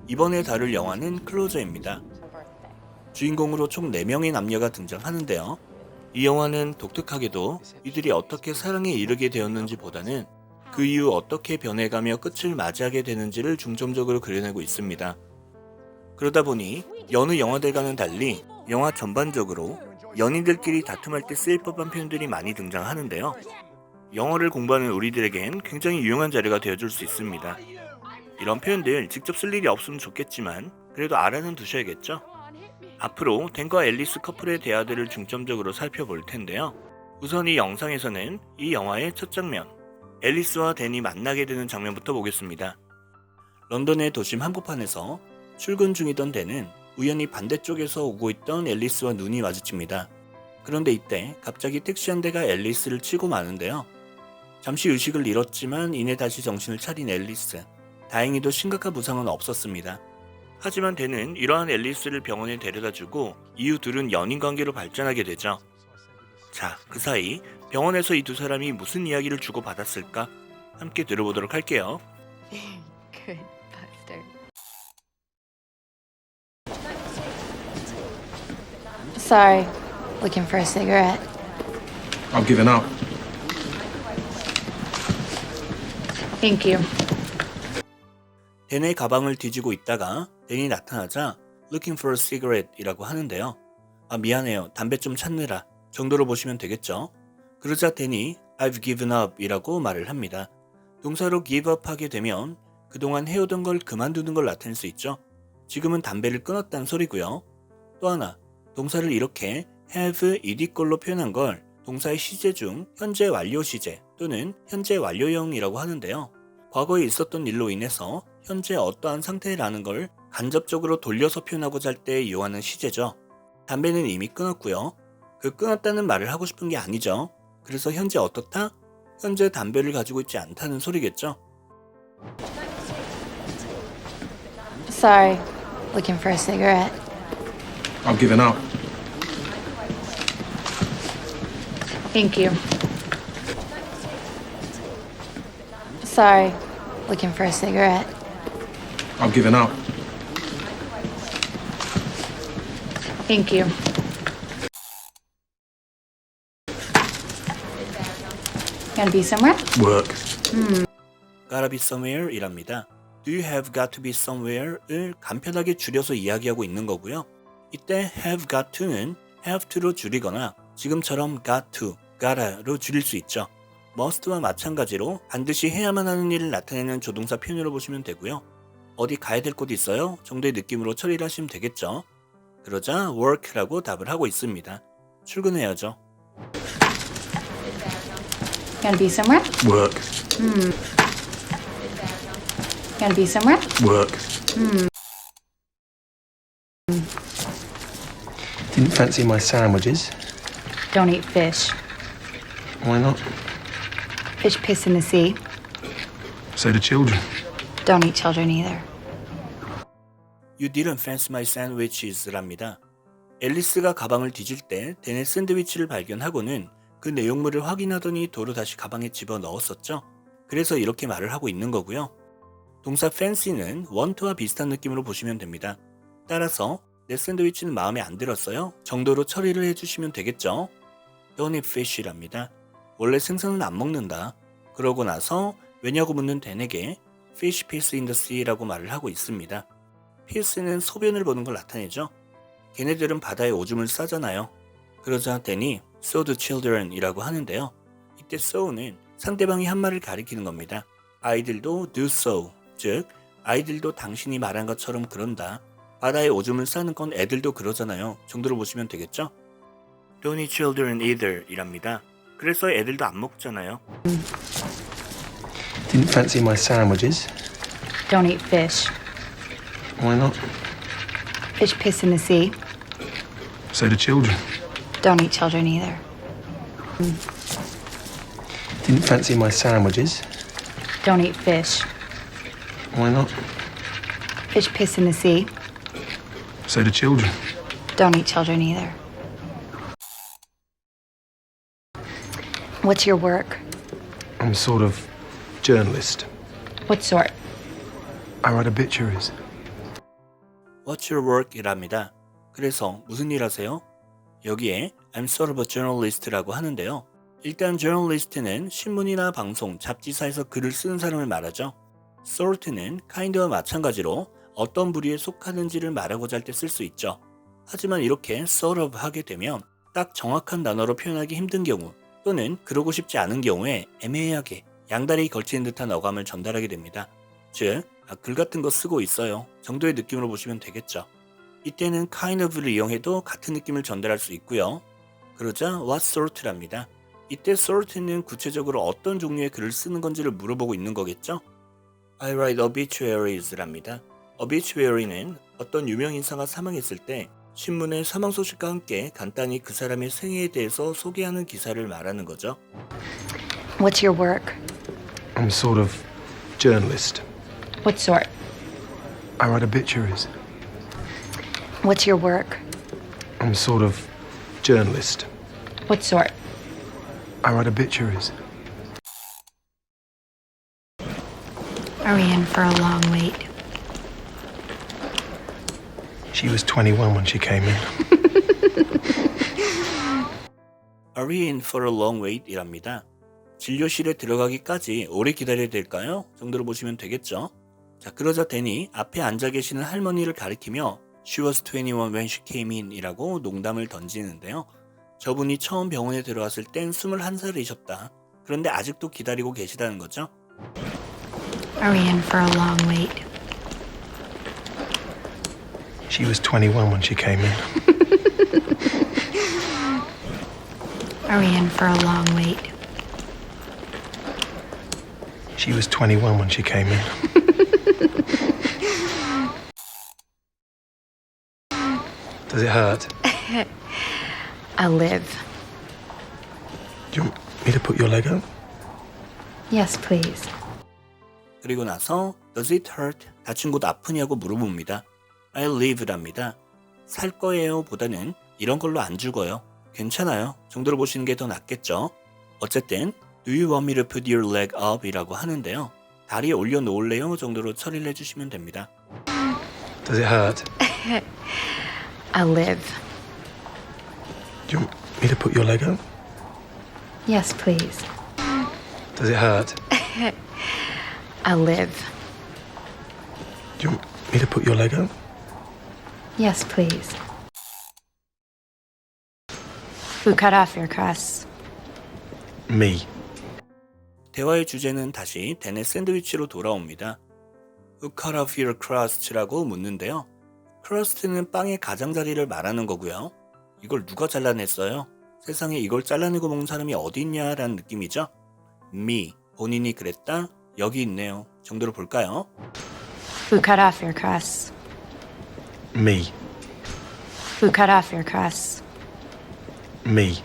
이번에 다룰 영화는 클로저입니다. 주인공으로 총 4명의 남녀가 등장하는데요. 이 영화는 독특하게도 이들이 어떻게 사랑에 이르게 되었는지 보다는 그 이후 어떻게 변해가며 끝을 맞이하게 되는지를 중점적으로 그려내고 있습니다. 그러다 보니 여느 영화들과는 달리 영화 전반적으로 연인들끼리 다툼할 때 쓰일 법한 표현들이 많이 등장하는데요. 영어를 공부하는 우리들에겐 굉장히 유용한 자료가 되어줄 수 있습니다. 이런 표현들 직접 쓸 일이 없으면 좋겠지만 그래도 알아는 두셔야겠죠? 앞으로 댄과 앨리스 커플의 대화들을 중점적으로 살펴볼 텐데요. 우선 이 영상에서는 이 영화의 첫 장면, 앨리스와 댄이 만나게 되는 장면부터 보겠습니다. 런던의 도심 한복판에서 출근 중이던 댄은 우연히 반대쪽에서 오고 있던 앨리스와 눈이 마주칩니다. 그런데 이때 갑자기 택시 한 대가 앨리스를 치고 마는데요. 잠시 의식을 잃었지만 이내 다시 정신을 차린 앨리스. 다행히도 심각한 부상은 없었습니다. 하지만 댄은 이러한 앨리스를 병원에 데려다주고 이후 둘은 연인관계로 발전하게 되죠. 자, 그 사이 병원에서 이 두 사람이 무슨 이야기를 주고받았을까? 함께 들어보도록 할게요. Good bastard. Sorry, looking for a cigarette. I've given up. Thank you. 댄의 가방을 뒤지고 있다가 댄이 나타나자 Looking for a cigarette 이라고 하는데요. 미안해요. 담배 좀 찾느라 정도로 보시면 되겠죠. 그러자 댄이 I've given up 이라고 말을 합니다. 동사로 give up 하게 되면 그동안 해오던 걸 그만두는 걸 나타낼 수 있죠. 지금은 담배를 끊었다는 소리고요. 또 하나, 동사를 이렇게 have ed걸로 표현한 걸 동사의 시제 중 현재 완료 시제 또는 현재 완료형이라고 하는데요. 과거에 있었던 일로 인해서 현재 어떠한 상태라는 걸 간접적으로 돌려서 표현하고자 할 때 이용하는 시제죠. 담배는 이미 끊었고요. 그 끊었다는 말을 하고 싶은 게 아니죠. 그래서 현재 어떻다? 현재 담배를 가지고 있지 않다는 소리겠죠. Sorry, looking for a cigarette. I've given up. Thank you. Sorry, looking for a cigarette. I've given up. Thank you. Gonna be somewhere? Work. Gotta be somewhere 이랍니다. Do you have got to be somewhere을 간편하게 줄여서 이야기하고 있는 거고요. 이때 have got to는 have to로 줄이거나 지금처럼 got to, gotta로 줄일 수 있죠. must와 마찬가지로 반드시 해야만 하는 일을 나타내는 조동사 표현으로 보시면 되고요. 어디 가야 될 곳 있어요? 정도의 느낌으로 처리를 하시면 되겠죠. 그러자 work라고 답을 하고 있습니다. 출근해야죠. Gonna be somewhere? Work. Gonna be somewhere? Work. Didn't fancy my sandwiches. Don't eat fish. Why not? Fish piss in the sea. So do children. Don't eat children either. You didn't fancy my sandwiches 랍니다. 앨리스가 가방을 뒤질 때 댄의 샌드위치를 발견하고는 그 내용물을 확인하더니 도로 다시 가방에 집어넣었었죠. 그래서 이렇게 말을 하고 있는 거고요. 동사 fancy는 want와 비슷한 느낌으로 보시면 됩니다. 따라서 내 샌드위치는 마음에 안 들었어요 정도로 처리를 해주시면 되겠죠. Don't eat fish랍니다. 원래 생선은 안 먹는다. 그러고 나서 왜냐고 묻는 댄에게 Fish piss in the sea라고 말을 하고 있습니다. piss는 소변을 보는 걸 나타내죠. 걔네들은 바다에 오줌을 싸잖아요. 그러자 댄이 so do children 이라고 하는데요. 이때 so는 상대방이 한 말을 가리키는 겁니다. 아이들도 do so, 즉 아이들도 당신이 말한 것처럼 그런다. 바다에 오줌을 싸는 건 애들도 그러잖아요 정도로 보시면 되겠죠. Don't eat children either 이랍니다. 그래서 애들도 안 먹잖아요. Didn't fancy my sandwiches. Don't eat fish. Why not? Fish piss in the sea. So do children. Don't eat children either. Didn't fancy my sandwiches. Don't eat fish. Why not? Fish piss in the sea. So do children. Don't eat children either. What's your work? I'm a sort of journalist. What sort? I write obituaries. What's your work? 이랍니다. 그래서 무슨 일 하세요? 여기에 I'm sort of a journalist라고 하는데요. 일단 journalist는 신문이나 방송, 잡지사에서 글을 쓰는 사람을 말하죠. sort는 kind와 마찬가지로 어떤 부류에 속하는지를 말하고자 할 때 쓸 수 있죠. 하지만 이렇게 sort of 하게 되면 딱 정확한 단어로 표현하기 힘든 경우 또는 그러고 싶지 않은 경우에 애매하게 양다리 걸치는 듯한 어감을 전달하게 됩니다. 즉, 글 같은 거 쓰고 있어요 정도의 느낌으로 보시면 되겠죠. 이때는 kind of를 이용해도 같은 느낌을 전달할 수 있고요. 그러자 what sort랍니다. 이때 sort는 구체적으로 어떤 종류의 글을 쓰는 건지를 물어보고 있는 거겠죠. I write obituaries랍니다. obituary는 어떤 유명 인사가 사망했을 때 신문의 사망 소식과 함께 간단히 그 사람의 생애에 대해서 소개하는 기사를 말하는 거죠. What's your work? I'm sort of journalist. What sort? I write obituaries. What's your work? I'm sort of journalist. What sort? I write obituaries. Are we in for a long wait? She was 21 when she came in. Are we in for a long wait? 이랍니다. 진료실에 들어가기까지 오래 기다려야 될까요? 정도로 보시면 되겠죠. 자, 그러자 데니 앞에 앉아 계시는 할머니를 가리키며 She was 21 when she came in 이라고 농담을 던지는데요. 저분이 처음 병원에 들어왔을 땐 21살이셨다. 그런데 아직도 기다리고 계시다는 거죠. Are we in for a long wait? She was 21 when she came in. Are we in for a long wait? She was 21 when she came in. Does it hurt? I live. Do you want me to put your leg up? Yes, please. 그리고 나서 Does it hurt? 다친 곳 아프냐고 물어봅니다. I live랍니다. 살 거예요 보다는 이런 걸로 안 죽어요. 괜찮아요 정도로 보시는 게 더 낫겠죠. 어쨌든 Do you want me to put your leg up? 이라고 하는데요. 다리 올려놓을래요? 정도로 처리를 해주시면 됩니다. Does it hurt? I live. Do you want me to put your leg up? Yes, please. Does it hurt? I live. Do you want me to put your leg up? Yes, please. Who cut off your crust? Me. 대화의 주제는 다시 댄의 샌드위치로 돌아옵니다. Who cut off your crust라고 묻는데요. crust는 빵의 가장자리를 말하는 거고요. 이걸 누가 잘라냈어요? 세상에 이걸 잘라내고 먹는 사람이 어디 있냐라는 느낌이죠. me, 본인이 그랬다, 여기 있네요 정도로 볼까요? Who cut off your crust? Me. Who cut off your crust? Me.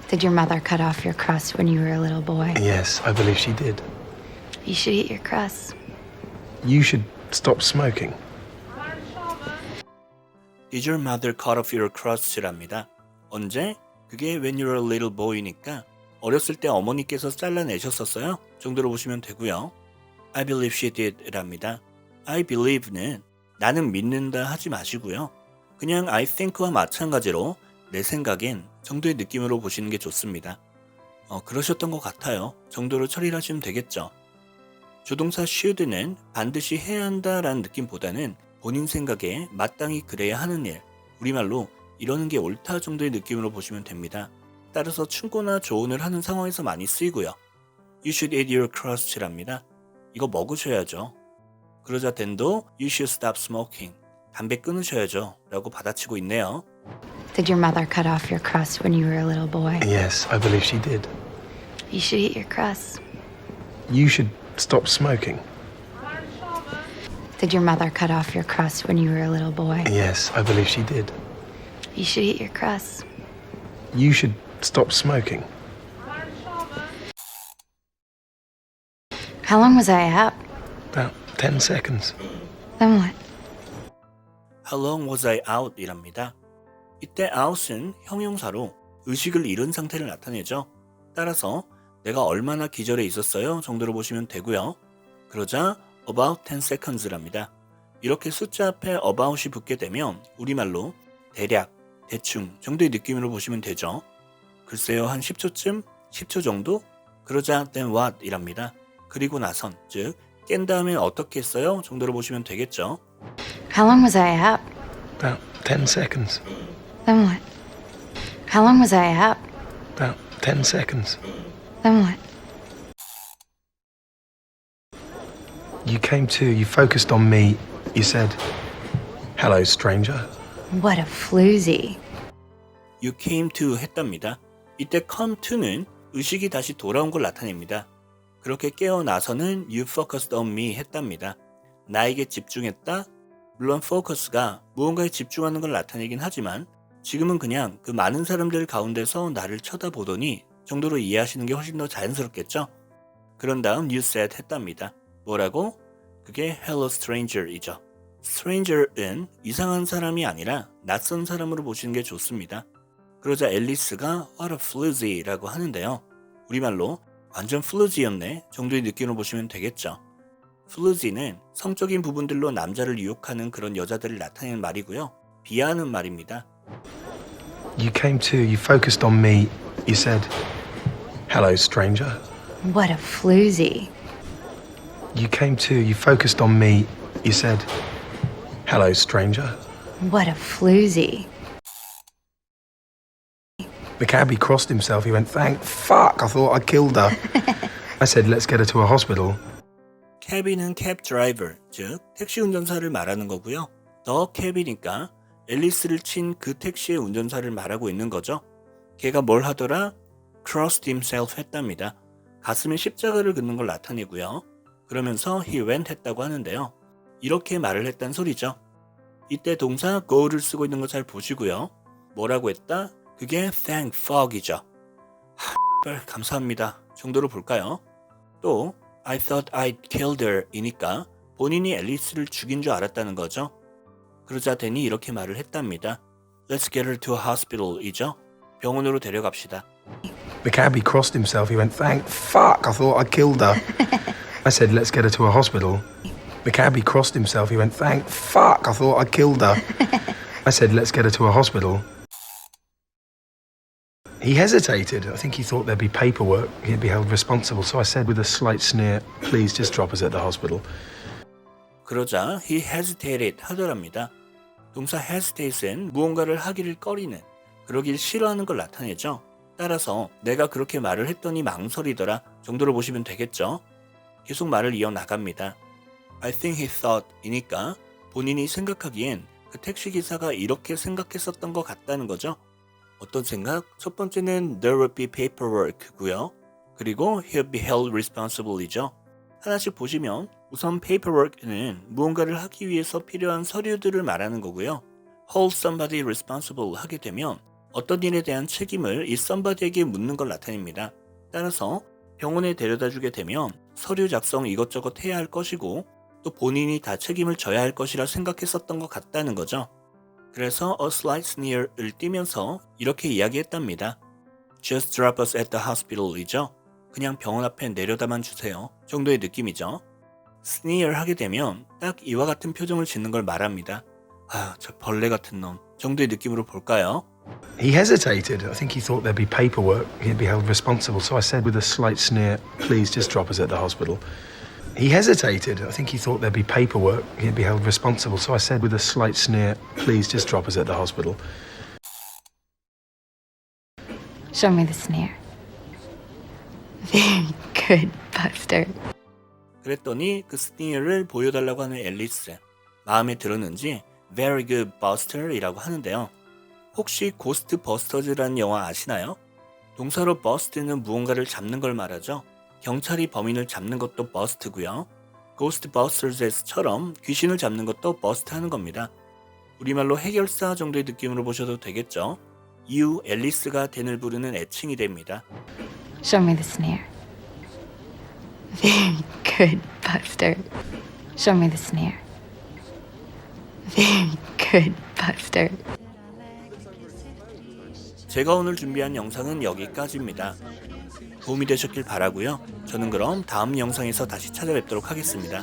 Did your mother cut off your crust when you were a little boy? Yes, I believe she did. You should eat your crust. You should stop smoking. Did your mother cut off your crust랍니다. 언제? 그게 when you were a little boy니까 어렸을 때 어머니께서 잘라내셨었어요? 정도로 보시면 되고요. I believe she did랍니다. I believe는 나는 믿는다 하지 마시고요. 그냥 I think와 마찬가지로 내 생각엔 정도의 느낌으로 보시는 게 좋습니다. 그러셨던 것 같아요 정도로 처리를 하시면 되겠죠. 조동사 should는 반드시 해야 한다라는 느낌보다는 본인 생각에 마땅히 그래야 하는 일, 우리말로 이러는 게 옳다 정도의 느낌으로 보시면 됩니다. 따라서 충고나 조언을 하는 상황에서 많이 쓰이고요. You should eat your crust랍니다. 이거 먹으셔야죠. 그러자 댄도 You should stop smoking. 담배 끊으셔야죠 라고 받아치고 있네요. Did your mother cut off your crust when you were a little boy? Yes, I believe she did. You should eat your crust. You should stop smoking. Did your mother cut off your crust when you were a little boy? Yes, I believe she did. You should eat your crust. You should stop smoking. How long was I out? About 10 seconds. Then what? How long was I out? 이랍니다. 이때 out은 형용사로 의식을 잃은 상태를 나타내죠. 따라서 내가 얼마나 기절해 있었어요? 정도로 보시면 되고요. 그러자 about 10 seconds랍니다. 이렇게 숫자 앞에 about이 붙게 되면 우리말로 대략, 대충 정도의 느낌으로 보시면 되죠. 글쎄요, 한 10초쯤? 10초 정도? 그러자 then what 이랍니다. 그리고 나선, 즉 깬 다음엔 어떻게 했어요? 정도로 보시면 되겠죠. How long was I out? About 10 seconds. Then what? How long was I out? About 10 seconds. Then what? You came to, you focused on me. You said, hello, stranger. What a floozy. You came to 했답니다. 이때 come to는 의식이 다시 돌아온 걸 나타냅니다. 그렇게 깨어나서는 you focused on me 했답니다. 나에게 집중했다? 물론 focus가 무언가에 집중하는 걸 나타내긴 하지만 지금은 그냥 그 많은 사람들 가운데서 나를 쳐다보더니 정도로 이해하시는 게 훨씬 더 자연스럽겠죠? 그런 다음 you said 했답니다. 뭐라고? 그게 hello stranger이죠. stranger은 이상한 사람이 아니라 낯선 사람으로 보시는 게 좋습니다. 그러자 앨리스가 what a floozy라고 하는데요. 우리말로 완전 floozy였네 정도의 느낌으로 보시면 되겠죠. floozy는 성적인 부분들로 남자를 유혹하는 그런 여자들을 나타내는 말이고요. 비하하는 말입니다. You came to, you focused on me. You said, hello, stranger. What a floozy. You came to, you focused on me. You said, hello, stranger. What a floozy. The cabbie crossed himself. He went, thank fuck, I thought I killed her. I said, let's get her to a hospital. cab이는 cab driver, 즉 택시 운전사를 말하는 거고요. 더 cab이니까 앨리스를 친 그 택시의 운전사를 말하고 있는 거죠. 걔가 뭘 하더라? crossed himself 했답니다. 가슴에 십자가를 긋는 걸 나타내고요. 그러면서 he went 했다고 하는데요. 이렇게 말을 했단 소리죠. 이때 동사 go를 쓰고 있는 거 잘 보시고요. 뭐라고 했다? 그게 thank fuck이죠. 감사합니다 정도로 볼까요? 또 I thought I'd killed her 이니까 본인이 앨리스를 죽인 줄 알았다는 거죠. 그러자 데니 이렇게 말을 했답니다. Let's get her to a hospital 이죠. 병원으로 데려갑시다. The cabbie crossed himself. He went, thank fuck, I thought I killed her. I said, let's get her to a hospital. The cabbie crossed himself. He went, thank fuck, I thought I killed her. I said, let's get her to a hospital. He hesitated. I think he thought there'd be paperwork. He'd be held responsible. So I said with a slight sneer, please just drop us at the hospital. 그러자 he hesitated 하더랍니다. 동사 hesitate은 무언가를 하기를 꺼리는, 그러길 싫어하는 걸 나타내죠. 따라서 내가 그렇게 말을 했더니 망설이더라 정도로 보시면 되겠죠. 계속 말을 이어나갑니다. I think he thought 이니까 본인이 생각하기엔 그 택시기사가 이렇게 생각했었던 것 같다는 거죠. 어떤 생각? 첫 번째는 there will be paperwork고요. 그리고 he'll be held responsible이죠. 하나씩 보시면 우선 paperwork는 무언가를 하기 위해서 필요한 서류들을 말하는 거고요. hold somebody responsible 하게 되면 어떤 일에 대한 책임을 이 somebody에게 묻는 걸 나타냅니다. 따라서 병원에 데려다 주게 되면 서류 작성 이것저것 해야 할 것이고 또 본인이 다 책임을 져야 할 것이라 생각했었던 것 같다는 거죠. 그래서 a slight sneer을 띠면서 이렇게 이야기했답니다. Just drop us at the hospital 이죠. 그냥 병원 앞에 내려다만 주세요 정도의 느낌이죠. sneer 하게 되면 딱 이와 같은 표정을 짓는 걸 말합니다. 아, 저 벌레 같은 놈 정도의 느낌으로 볼까요? He hesitated. I think he thought there'd be paperwork. He'd be held responsible. So I said with a slight sneer, please just drop us at the hospital. He hesitated. I think he thought there'd be paperwork. He'd be held responsible. So I said with a slight sneer, please just drop us at the hospital. Show me the sneer. Very good, Buster. 그랬더니 그 sneer를 보여달라고 하는 앨리스. 마음에 들었는지 very good Buster 이라고 하는데요. 혹시 고스트 버스터즈라는 영화 아시나요? 동사로 bust는 무언가를 잡는 걸 말하죠. 경찰이 범인을 잡는 것도 bust고요. Ghostbusters처럼 귀신을 잡는 것도 bust 하는 겁니다. 우리말로 해결사 정도의 느낌으로 보셔도 되겠죠. 이후 앨리스가 댄을 부르는 애칭이 됩니다. Show me the sneer. Very good, Buster. Show me the sneer. Very good, Buster. 제가 오늘 준비한 영상은 여기까지입니다. 도움이 되셨길 바라고요. 저는 그럼 다음 영상에서 다시 찾아뵙도록 하겠습니다.